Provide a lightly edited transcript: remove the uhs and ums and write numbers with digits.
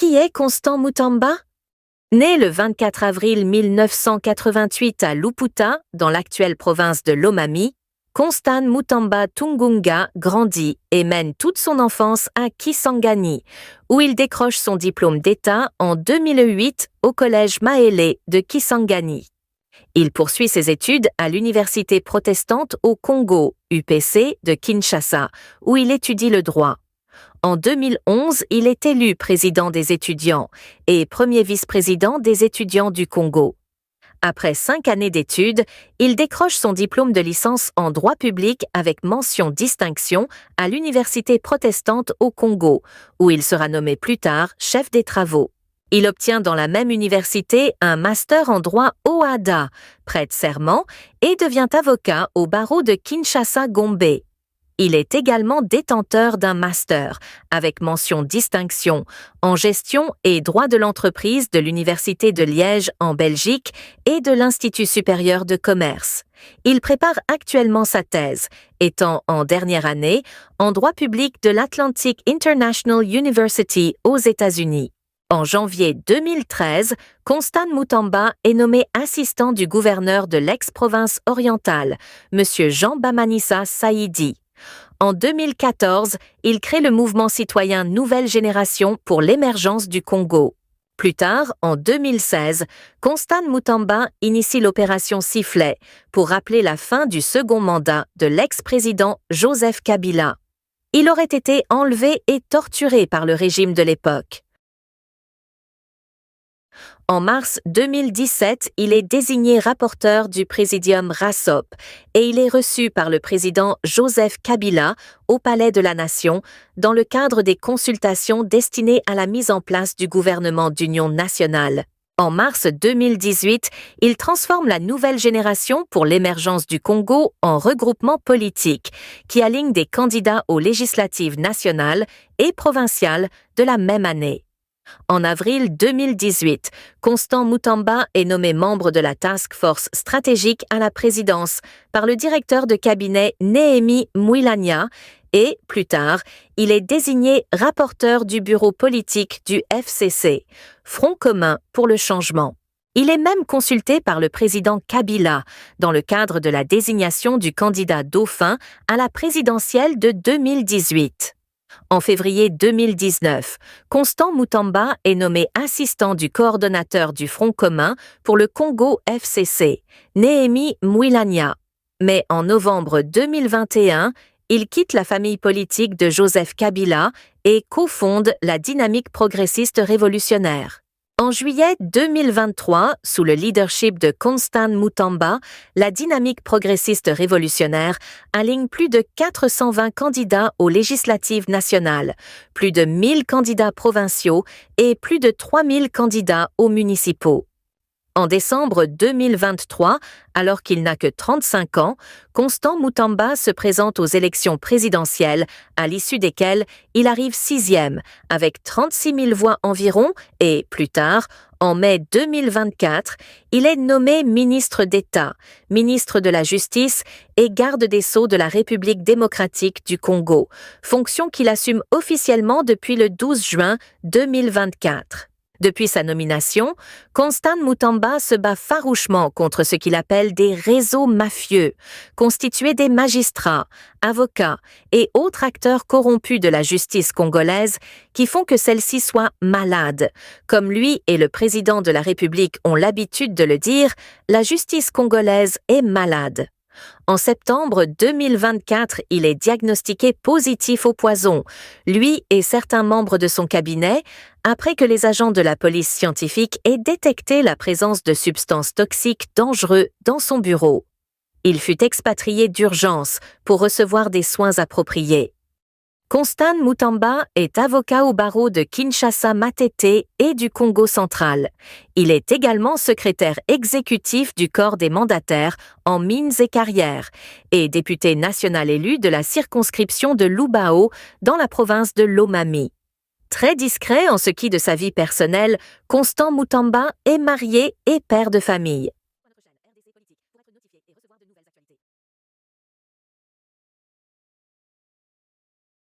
Qui est Constant Mutamba? Né le 24 avril 1988 à Luputa, dans l'actuelle province de Lomami, Constant Mutamba Tungunga grandit et mène toute son enfance à Kisangani, où il décroche son diplôme d'État en 2008 au collège Maele de Kisangani. Il poursuit ses études à l'université protestante au Congo, UPC, de Kinshasa, où il étudie le droit. En 2011, il est élu président des étudiants et premier vice-président des étudiants du Congo. Après 5 années d'études, il décroche son diplôme de licence en droit public avec mention distinction à l'université protestante au Congo, où il sera nommé plus tard chef des travaux. Il obtient dans la même université un master en droit OADA, prête serment, et devient avocat au barreau de Kinshasa-Gombe. Il est également détenteur d'un master, avec mention distinction, en gestion et droit de l'entreprise de l'Université de Liège en Belgique et de l'Institut supérieur de commerce. Il prépare actuellement sa thèse, étant en dernière année, en droit public de l'Atlantic International University aux États-Unis. En janvier 2013, Constant Mutamba est nommé assistant du gouverneur de l'ex-province orientale, M. Jean Bamanissa Saïdi. En 2014, il crée le mouvement citoyen Nouvelle Génération pour l'émergence du Congo. Plus tard, en 2016, Constant Mutamba initie l'opération Sifflet pour rappeler la fin du second mandat de l'ex-président Joseph Kabila. Il aurait été enlevé et torturé par le régime de l'époque. En mars 2017, il est désigné rapporteur du Présidium RASOP et il est reçu par le président Joseph Kabila au Palais de la Nation dans le cadre des consultations destinées à la mise en place du gouvernement d'union nationale. En mars 2018, il transforme la Nouvelle Génération pour l'émergence du Congo en regroupement politique qui aligne des candidats aux législatives nationales et provinciales de la même année. En avril 2018, Constant Mutamba est nommé membre de la Task Force stratégique à la présidence par le directeur de cabinet Néhémie Mouilania et, plus tard, il est désigné rapporteur du bureau politique du FCC, Front commun pour le changement. Il est même consulté par le président Kabila dans le cadre de la désignation du candidat dauphin à la présidentielle de 2018. En février 2019, Constant Mutamba est nommé assistant du coordonnateur du Front commun pour le Congo FCC, Néhémie Mouilania. Mais en novembre 2021, il quitte la famille politique de Joseph Kabila et cofonde la Dynamique progressiste révolutionnaire. En juillet 2023, sous le leadership de Constant Mutamba, la Dynamique progressiste révolutionnaire aligne plus de 420 candidats aux législatives nationales, plus de 1000 candidats provinciaux et plus de 3000 candidats aux municipaux. En décembre 2023, alors qu'il n'a que 35 ans, Constant Mutamba se présente aux élections présidentielles, à l'issue desquelles il arrive 6e, avec 36 000 voix environ, et plus tard, en mai 2024, il est nommé ministre d'État, ministre de la Justice et garde des Sceaux de la République démocratique du Congo, fonction qu'il assume officiellement depuis le 12 juin 2024. Depuis sa nomination, Constant Mutamba se bat farouchement contre ce qu'il appelle des réseaux mafieux, constitués des magistrats, avocats et autres acteurs corrompus de la justice congolaise qui font que celle-ci soit malade. Comme lui et le président de la République ont l'habitude de le dire, la justice congolaise est malade. En septembre 2024, il est diagnostiqué positif au poison, lui et certains membres de son cabinet, après que les agents de la police scientifique aient détecté la présence de substances toxiques dangereuses dans son bureau. Il fut expatrié d'urgence pour recevoir des soins appropriés. Constant Mutamba est avocat au barreau de Kinshasa-Matete et du Congo central. Il est également secrétaire exécutif du corps des mandataires en mines et carrières et député national élu de la circonscription de Lubao dans la province de Lomami. Très discret en ce qui de sa vie personnelle, Constant Mutamba est marié et père de famille.